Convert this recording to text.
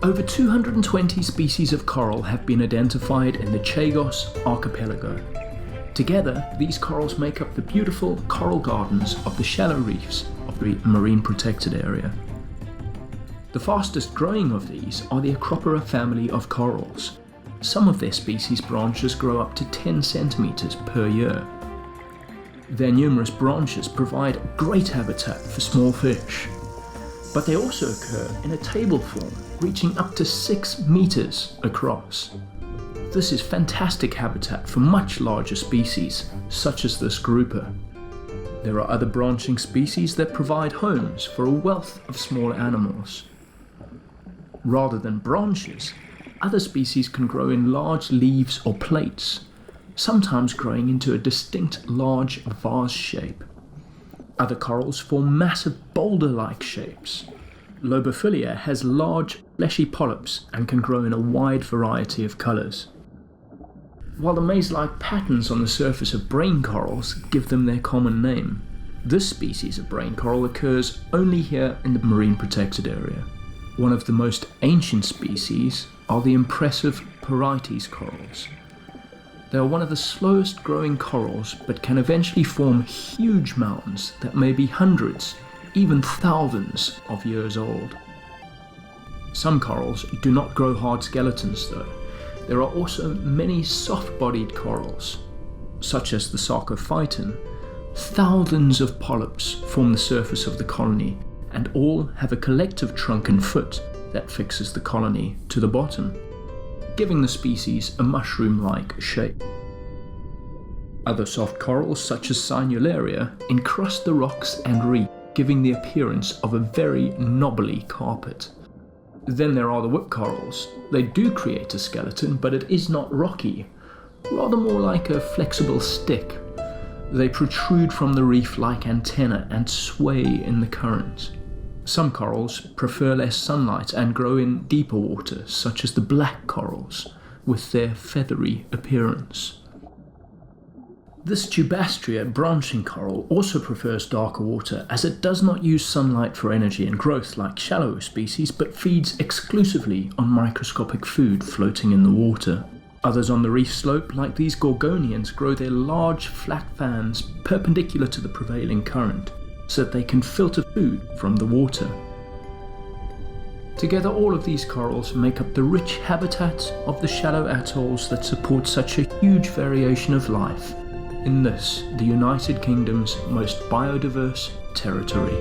Over 220 species of coral have been identified in the Chagos Archipelago. Together, these corals make up the beautiful coral gardens of the shallow reefs of the marine protected area. The fastest growing of these are the Acropora family of corals. Some of their species branches grow up to 10 centimeters per year. Their numerous branches provide great habitat for small fish, but they also occur in a table form reaching up to 6 meters across. This is fantastic habitat for much larger species, such as this grouper. There are other branching species that provide homes for a wealth of small animals. Rather than branches, other species can grow in large leaves or plates, sometimes growing into a distinct large vase shape. Other corals form massive boulder-like shapes. Lobophilia has large, fleshy polyps and can grow in a wide variety of colours. While the maze-like patterns on the surface of brain corals give them their common name, this species of brain coral occurs only here in the marine protected area. One of the most ancient species are the impressive Porites corals. They are one of the slowest growing corals, but can eventually form huge mounds that may be hundreds, even thousands of years old. Some corals do not grow hard skeletons though. There are also many soft-bodied corals, such as the sarcophyton. Thousands of polyps form the surface of the colony, and all have a collective trunk and foot that fixes the colony to the bottom, giving the species a mushroom-like shape. Other soft corals, such as Sinularia, encrust the rocks and reef, giving the appearance of a very knobbly carpet. Then there are the whip corals. They do create a skeleton, but it is not rocky, rather more like a flexible stick. They protrude from the reef like antennae and sway in the current. Some corals prefer less sunlight and grow in deeper water, such as the black corals, with their feathery appearance. This Tubastria branching coral also prefers darker water, as it does not use sunlight for energy and growth like shallower species, but feeds exclusively on microscopic food floating in the water. Others on the reef slope, like these gorgonians, grow their large flat fans perpendicular to the prevailing current, so that they can filter food from the water. Together, all of these corals make up the rich habitat of the shallow atolls that support such a huge variation of life in this, the United Kingdom's most biodiverse territory.